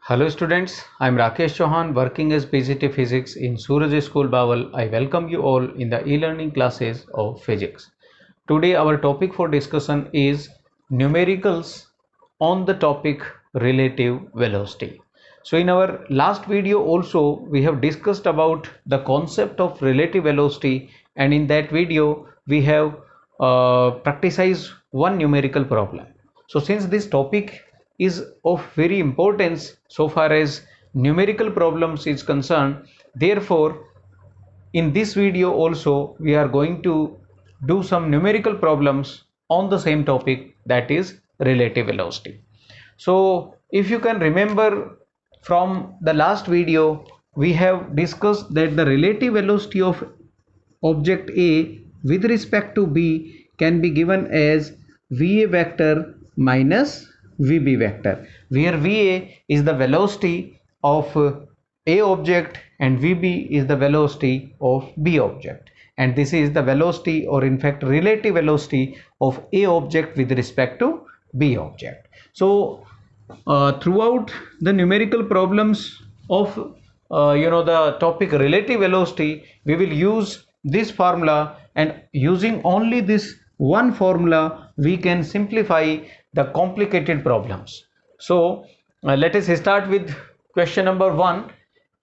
Hello students, I am Rakesh Chauhan working as PGT Physics in Suraj School Bawal. I welcome you all in the e-learning classes of physics. Today our topic for discussion is numericals on the topic relative velocity. So in our last video also we have discussed about the concept of relative velocity, and in that video we have practiced one numerical problem. So since this topic is of very importance so far as numerical problems is concerned, therefore in this video also we are going to do some numerical problems on the same topic, that is relative velocity. So if you can remember from the last video, we have discussed that the relative velocity of object A with respect to B can be given as VA vector minus VB vector, where VA is the velocity of A object and VB is the velocity of B object, and this is the velocity, or in fact relative velocity, of A object with respect to B object. So throughout the numerical problems of the topic relative velocity, we will use this formula, and using only this one formula we can simplify the complicated problems. So let us start with question number 1.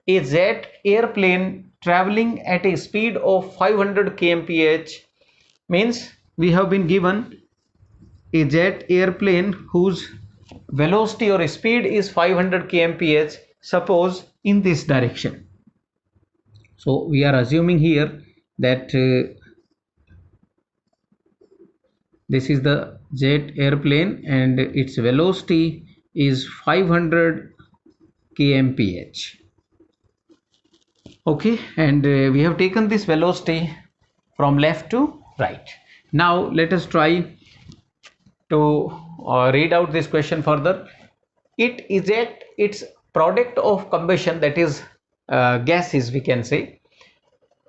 A jet airplane traveling at a speed of 500 kmph, means we have been given a jet airplane whose velocity or speed is 500 kmph, suppose in this direction. So we are assuming here that this is the jet airplane and its velocity is 500 kmph. Okay, and we have taken this velocity from left to right. Now let us try to read out this question further. It ejects its product of combustion, that is gases, we can say,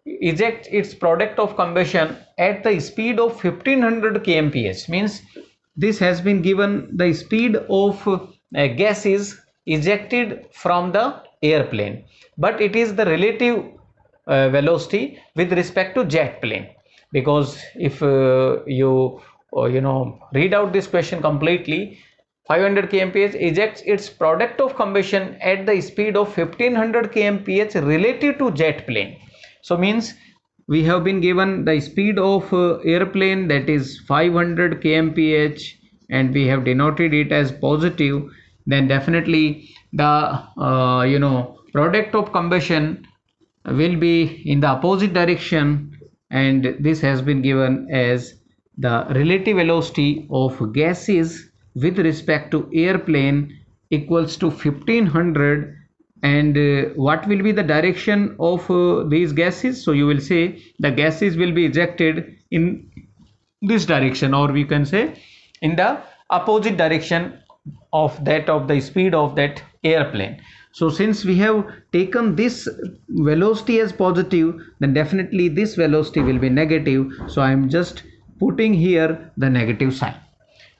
ejects its product of combustion at the speed of 1500 kmph, means this has been given the speed of gases ejected from the airplane, but it is the relative velocity with respect to jet plane, because if you read out this question completely, 500 kmph ejects its product of combustion at the speed of 1500 kmph relative to jet plane. So means we have been given the speed of airplane, that is 500 kmph, and we have denoted it as positive, then definitely the product of combustion will be in the opposite direction, and this has been given as the relative velocity of gases with respect to airplane equals to 1500. And what will be the direction of these gases? So you will say the gases will be ejected in this direction, or we can say in the opposite direction of that of the speed of that airplane. So since we have taken this velocity as positive, then definitely this velocity will be negative. So I am just putting here the negative sign.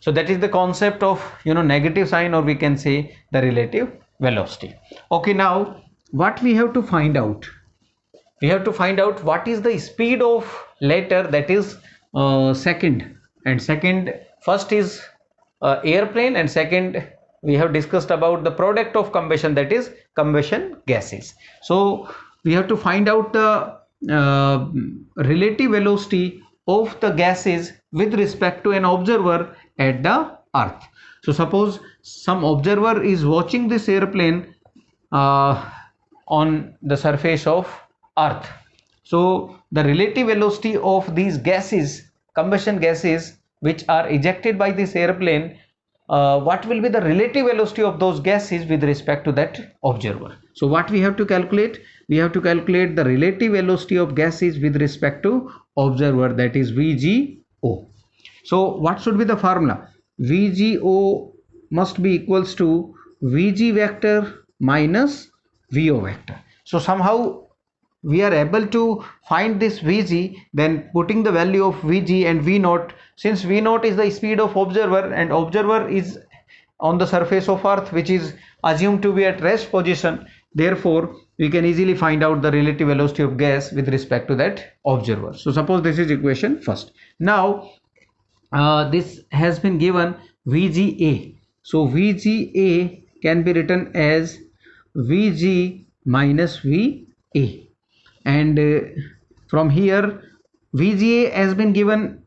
So that is the concept of negative sign, or we can say the relative velocity. Okay, now what we have to find out? We have to find out what is the speed of latter, that is second, and first is airplane, and second we have discussed about the product of combustion, that is combustion gases. So we have to find out the relative velocity of the gases with respect to an observer at the earth. So suppose some observer is watching this airplane on the surface of earth. So the relative velocity of these gases, combustion gases, which are ejected by this airplane, what will be the relative velocity of those gases with respect to that observer? So what we have to calculate? We have to calculate the relative velocity of gases with respect to observer, that is VGO. So what should be the formula? VGO must be equals to VG vector minus VO vector. So somehow we are able to find this Vg, then putting the value of Vg and V naught, since V naught is the speed of observer and observer is on the surface of earth, which is assumed to be at rest position. Therefore we can easily find out the relative velocity of gas with respect to that observer. So suppose this is equation first. Now this has been given VGA. So VGA can be written as VG minus VA, and from here VGA has been given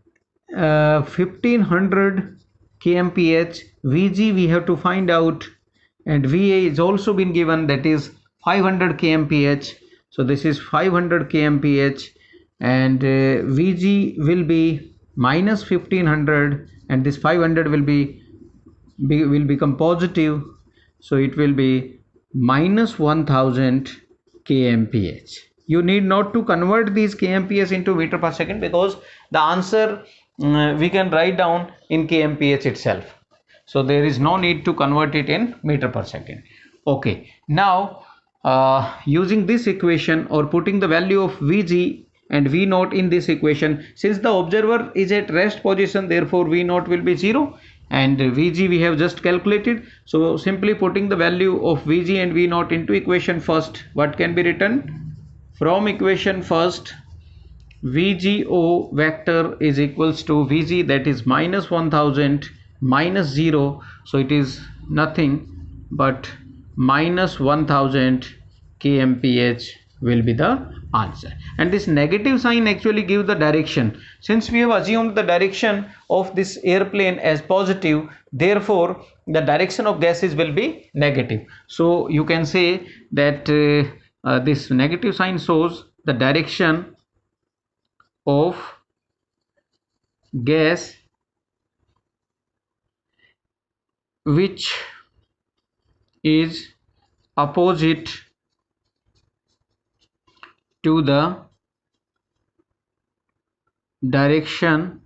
1500 kmph. VG we have to find out, and VA is also been given, that is 500 kmph. So this is 500 kmph, and VG will be minus 1500, and this 500 will become positive, so it will be minus 1000 kmph. You need not to convert these kmph into meter per second, because the answer we can write down in kmph itself, so there is no need to convert it in meter per second. Okay, now using this equation, or putting the value of Vg and V naught in this equation, since the observer is at rest position, therefore V naught will be 0, and Vg we have just calculated. So simply putting the value of Vg and V naught into equation first, what can be written? From equation first, VGO vector is equals to Vg, that is minus 1000 minus 0, so it is nothing but minus 1000 kmph will be the answer. And this negative sign actually gives the direction. Since we have assumed the direction of this airplane as positive, therefore the direction of gases will be negative. So you can say that this negative sign shows the direction of gas which is opposite to the direction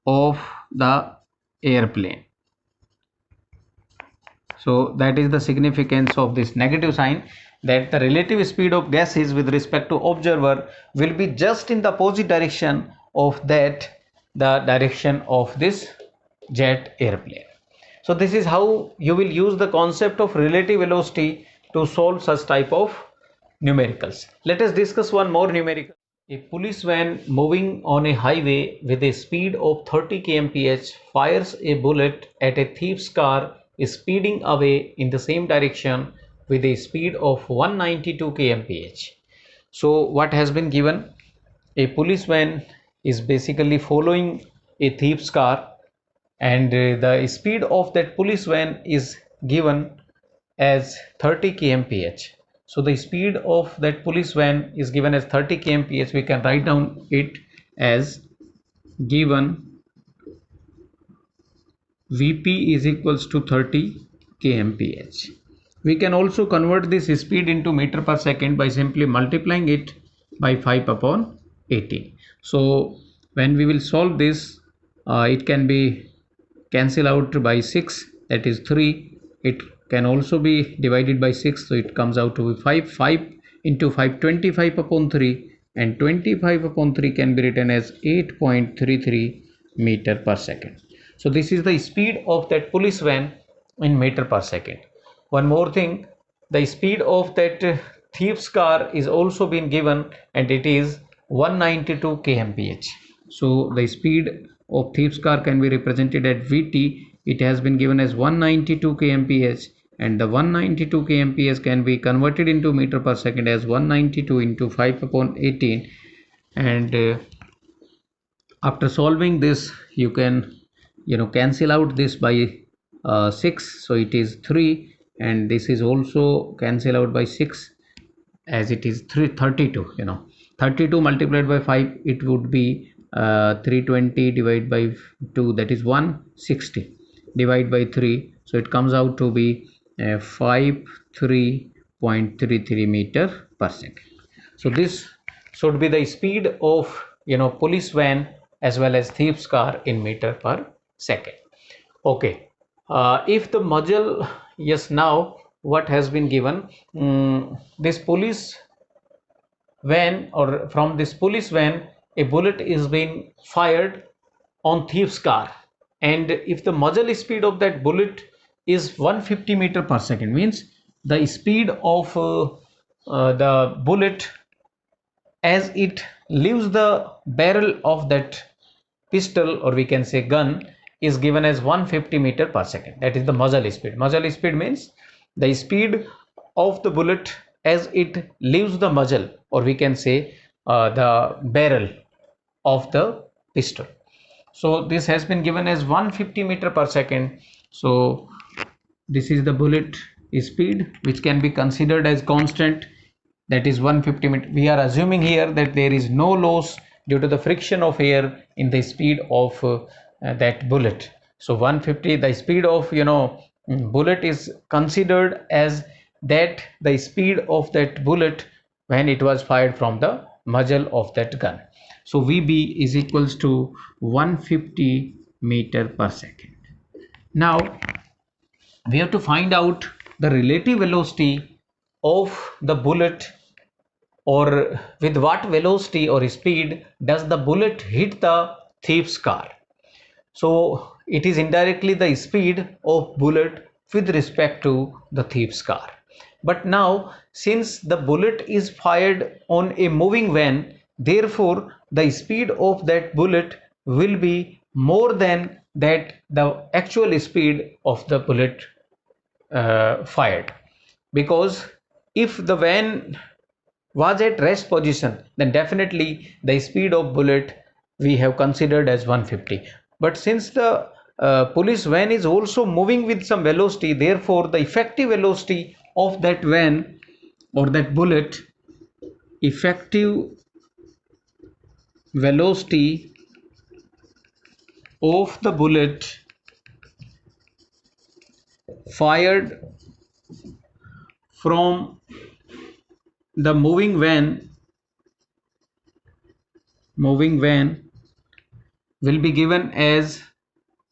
of the airplane. So that is the significance of this negative sign, that the relative speed of gases with respect to observer will be just in the opposite direction of that the direction of this jet airplane. So this is how you will use the concept of relative velocity to solve such type of numericals. Let us discuss one more numerical. A police van moving on a highway with a speed of 30 kmph fires a bullet at a thief's car is speeding away in the same direction with a speed of 192 kmph. So what has been given? A police van is basically following a thief's car, and the speed of that police van is given as 30 kmph. So the speed of that police van is given as 30 kmph. We can write down it as given Vp is equals to 30 kmph. We can also convert this speed into meter per second by simply multiplying it by 5 upon 18. So when we will solve this, it can be cancel out by 6, that is 3. It can also be divided by 6, so it comes out to be 5. 5 into 5, 25 upon 3, and 25 upon 3 can be written as 8.33 meter per second. So this is the speed of that police van in meter per second. One more thing, the speed of that thief's car is also been given, and it is 192 kmph. So the speed of thief's car can be represented at Vt. It has been given as 192 kmph, and the 192 kmph can be converted into meter per second as 192 into 5 upon 18. And after solving this, you can cancel out this by 6, so it is 3, and this is also cancel out by 6, as it is 32. 32 multiplied by 5, it would be 320 divided by 2, that is 160, divide by 3, so it comes out to be 53.33 meter per second. So this should be the speed of police van as well as thief's car in meter per second. Okay, if the muzzle, yes, now what has been given, this police van, or from this police van a bullet is being fired on thief's car, and if the muzzle speed of that bullet is 150 meter per second, means the speed of the bullet as it leaves the barrel of that pistol, or we can say gun, is given as 150 meter per second. That is the muzzle speed. Muzzle speed means the speed of the bullet as it leaves the muzzle, or we can say the barrel of the pistol. So this has been given as 150 meter per second. So this is the bullet speed, which can be considered as constant, that is 150 meter. We are assuming here that there is no loss due to the friction of air in the speed of that bullet. So 150, the speed of bullet is considered as that the speed of that bullet when it was fired from the muzzle of that gun. So VB is equals to 150 meter per second. Now we have to find out the relative velocity of the bullet, or with what velocity or speed does the bullet hit the thief's car. So it is indirectly the speed of bullet with respect to the thief's car. But now since the bullet is fired on a moving van, therefore the speed of that bullet will be more than that the actual speed of the bullet fired, because if the van was at rest position, then definitely the speed of bullet we have considered as 150. But since the police van is also moving with some velocity, therefore the effective velocity of that van or that bullet, effective velocity of the bullet fired from the moving van will be given as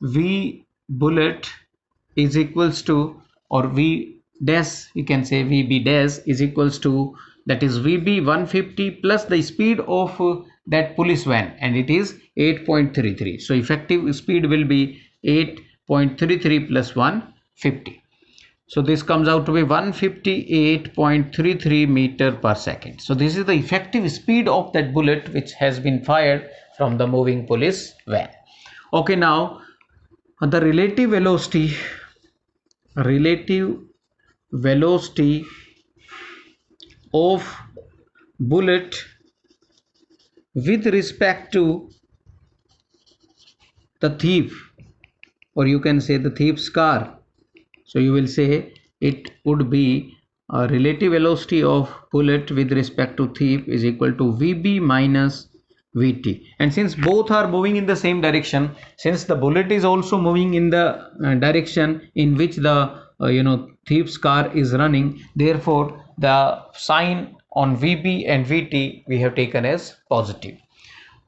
V bullet is equals to, or V dash, you can say VB dash is equals to, that is VB 150 plus the speed of that police van, and it is 8.33. so effective speed will be 8.33 plus 150. So this comes out to be 158.33 meter per second. So this is the effective speed of that bullet which has been fired from the moving police van. Okay, now the relative velocity of bullet with respect to the thief, or you can say the thief's car. So you will say it would be a relative velocity of bullet with respect to thief is equal to VB minus VT. And since both are moving in the same direction, since the bullet is also moving in the direction in which the thief's car is running, therefore the sign on VB and VT we have taken as positive.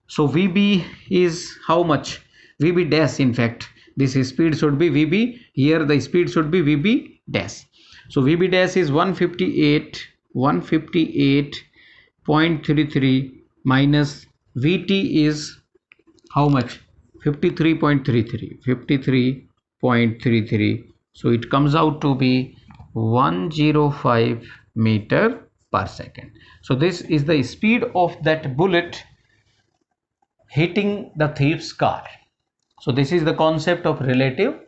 So VB is how much? VB dash, in fact this speed should be VB, here the speed should be VB dash. So VB dash is 158.33 minus VT is how much? 53.33. So it comes out to be 105 meter per second. So this is the speed of that bullet hitting the thief's car. So this is the concept of relative